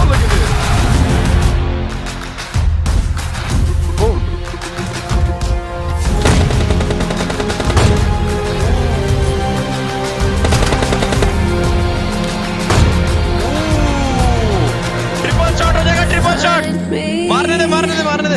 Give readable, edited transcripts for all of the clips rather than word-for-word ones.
look at this. Boom. Triple shot हो जाएगा, triple shot. मारने दे, मारने दे, मारने दे।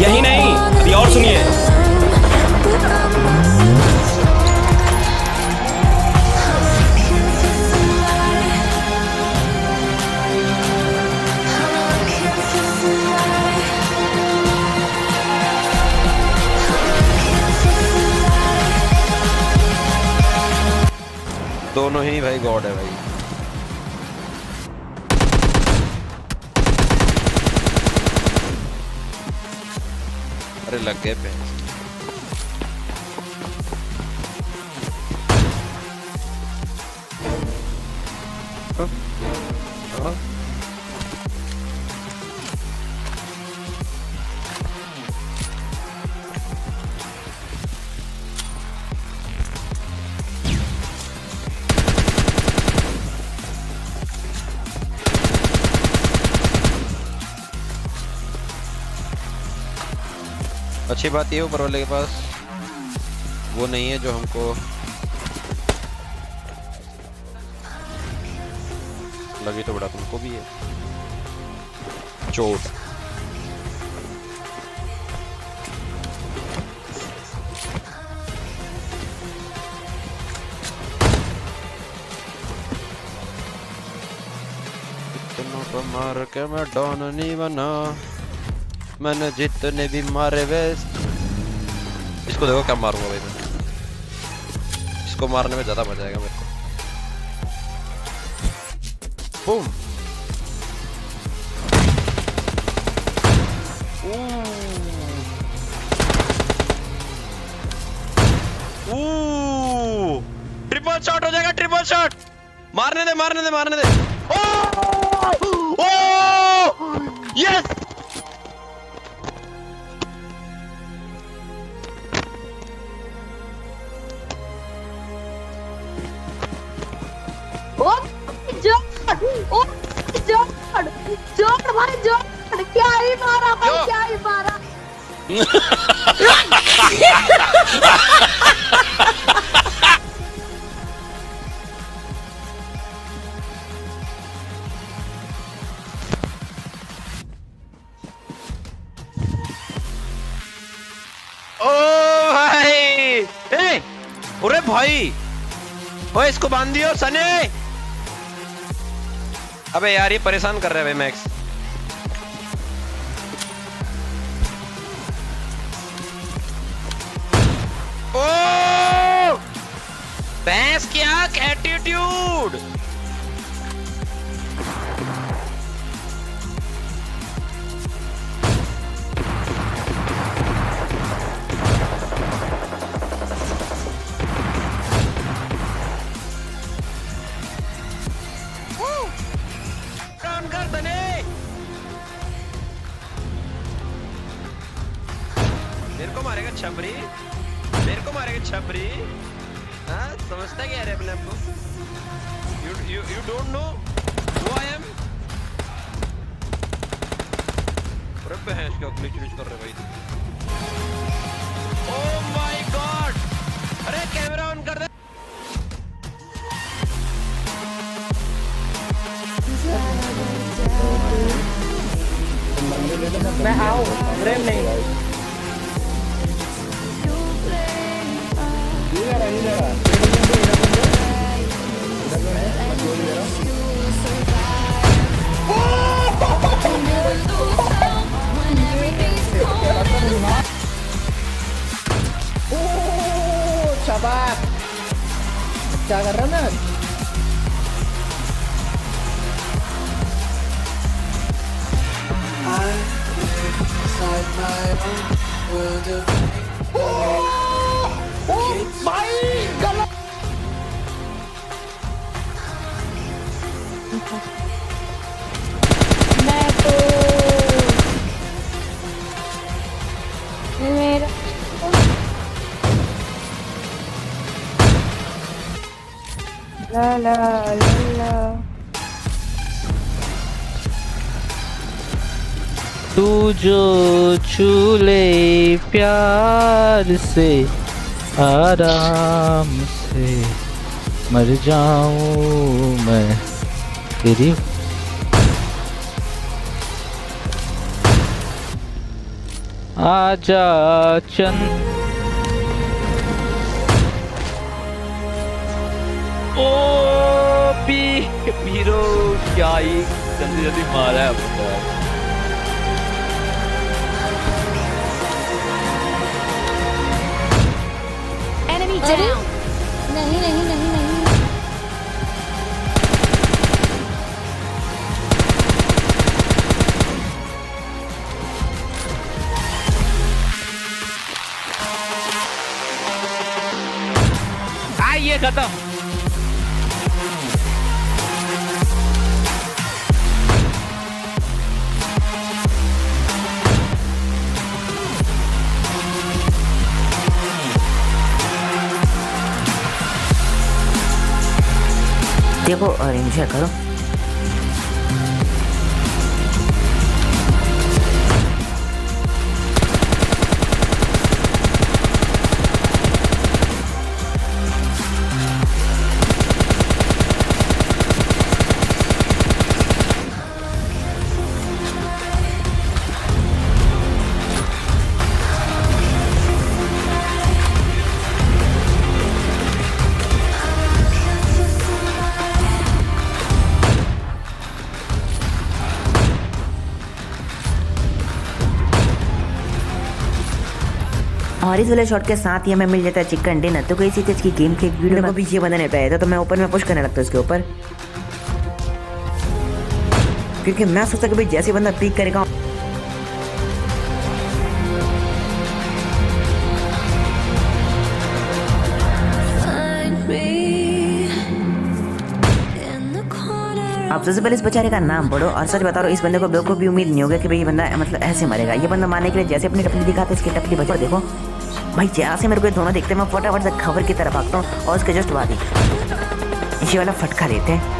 यही नहीं, अभी और सुनिए। दोनों ही भाई गॉड है भाई। अरे लग गए पे। अच्छी बात ये ऊपर वाले के पास वो नहीं है जो हमको लगी, तो बड़ा तुमको भी है चोट। इतना तो मार के मैं डॉन नहीं बना, मैंने जितने भी मारे वेस्ट। इसको देखो क्या मारूंगा भाई मैं, इसको मारने में ज्यादा मजा आएगा मेरे को। बूम। ट्रिपल शॉट हो जाएगा, ट्रिपल शॉट। मारने दे, मारने दे, मारने दे। यस। जोड़ भाई जोड़, क्या ही मारा भाई, क्या ही मारा। ओ भाई, ए, अरे भाई, ओए इसको बांध दियो सने। अबे यार ये परेशान कर रहा है भाई मैक्स। ओ भैंस क्या एटीट्यूड। मेरे को मारेगा छबरी, मेरे को मारेगा छबरी। हाँ समझता क्या है अपने आप को? You don't know who I am? अरे भैंस क्या ग्लिच कर रहे भाई। Oh my God! अरे कैमरा ऑन कर दे। मैं आओ फ्रेम नहीं। शाबाश, क्या कर रहा है? ला ला ला। तू जो छू ले प्यार से आराम से मर जाऊं मैं तेरी। आजा चंद ओ पीरो क्या ही जल्दी जल्दी मारा है अपना। Enemy down. नहीं नहीं नहीं नहीं। ये खत्म। देखो और एंजॉय करो। और इस वाले शॉट के साथ ही हमें मिल जाता है चिकन डिनर। तो कोई चीज की गेम के वीडियो में भी ये बंदा नहीं पाया था, तो मैं ऊपर में पुश करने लगता हूँ इसके ऊपर, क्योंकि मैं सोचता कि भाई जैसे बंदा पीक करेगा आप सबसे पहले इस बेचारे का नाम पढ़ो। और सच बता रहा हूँ, इस बंदे को बिल्कुल भी उम्मीद नहीं होगा कि भाई ये बंदा मतलब ऐसे मरेगा। ये बंदा मारने के लिए जैसे अपनी टपली दिखाते इसकी टपली बचा। देखो भाई जैसे मेरे को दोनों देखते हैं, मैं फटाफट से खबर की तरफ भागता हूँ और उसके जस्ट बाद ही इसी वाला फटका देते हैं।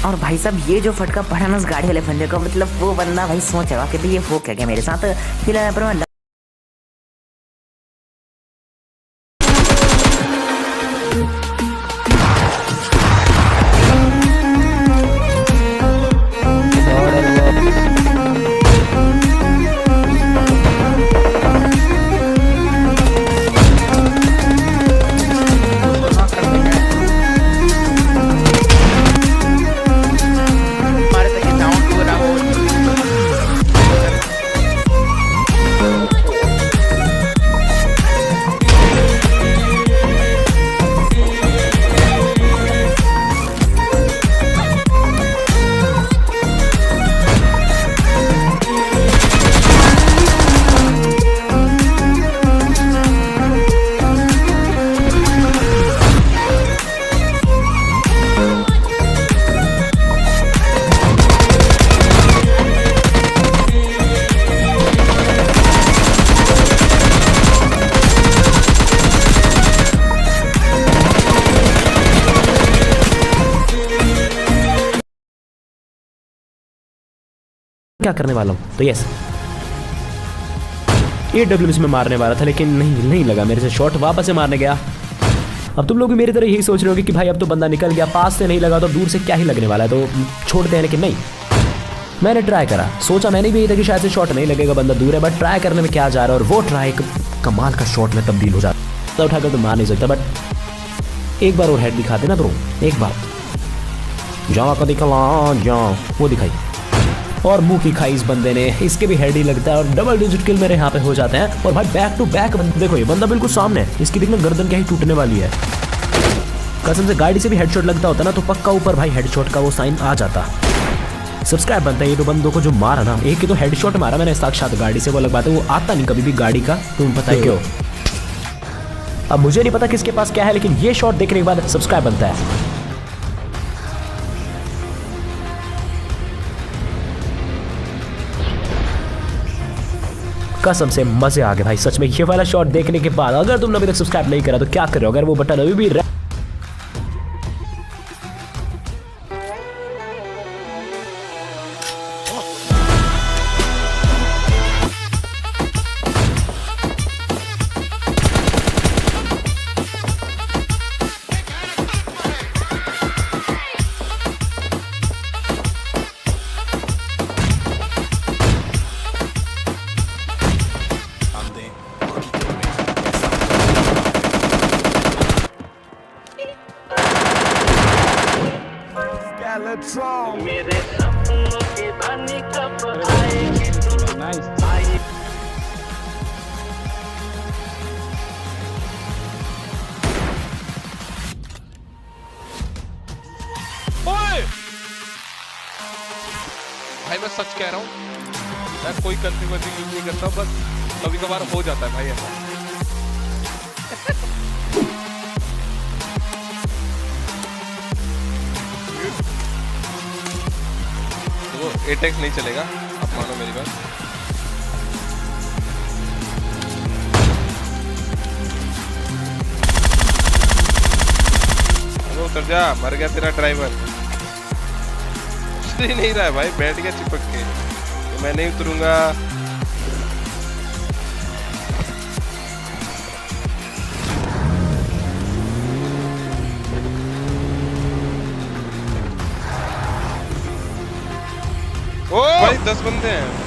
और भाई साहब ये जो फटका पड़ा ना उस गाड़ी वाले बंदे को, मतलब वो बंदा भाई सोच रहा कि भाई ये हो क्या गया मेरे साथ। फिलहाल पर मैं क्या करने वाला हूँ। तो यस AWM में मारने वाला था, लेकिन नहीं लगा मेरे से शॉट। वापस से मारने गया। अब तुम लोग भी मेरी तरह यही सोच रहे होगे कि भाई अब तो बंदा निकल गया, पास से नहीं लगा तो दूर से क्या ही लगने वाला है, तो छोड़ते हैं। लेकिन नहीं, मैंने ट्राई करा। सोचा मैंने भी यही था कि शायद से शॉट नहीं लगेगा, बंदा दूर है, बट ट्राई करने में क्या जा रहा है। और वो ट्राई कमाल का शॉट में तब्दील हो जाता। तो उठाकर तो मार नहीं सकता, बट एक बार और हेड दिखाते ना ब्रो, एक बार जावा का दिखला जाओ, वो दिखाई और मुंह की खाई इस बंदे ने, इसके भी हेड ही लगता है और डबल डिजिट किल मेरे यहाँ पे हो जाते हैं। और भाई बैक टू बैक देखो, ये बंदा बिल्कुल सामने है, इसकी देखना गर्दन क्या ही टूटने वाली है। कसम से गाड़ी से भी हेडशॉट लगता होता ना तो पक्का ऊपर भाई हेडशॉट का वो साइन आ जाता। सब्सक्राइब बनता है। ये तो बंदों को जो मारा ना, एक ही तो हेडशॉट मारा मैंने साक्षात गाड़ी से, वो अलग बात है, वो आता नहीं कभी भी गाड़ी का, तुम पता है क्यों। अब मुझे नहीं पता किसके पास क्या है, लेकिन ये शॉट देखने के बाद सब्सक्राइब बनता है। कसम से मजे आ गए भाई सच में ये वाला शॉट देखने के बाद। अगर तुमने अभी तक सब्सक्राइब नहीं करा तो क्या कर रहे हो, अगर वो बटन अभी भी भाई मैं सच कह रहा हूँ, मैं कोई कंट्रीब्यूशन यूज नहीं करता, बस कभी कभार हो जाता है भाई ऐसा। तो एटेक्स नहीं चलेगा, आप मानो मेरी बात। उतर जा, मर गया तेरा ड्राइवर। नहीं रहा है भाई, बैठ गया चिपक के, तो मैं नहीं उतरूंगा। ओ भाई 10 बंदे हैं।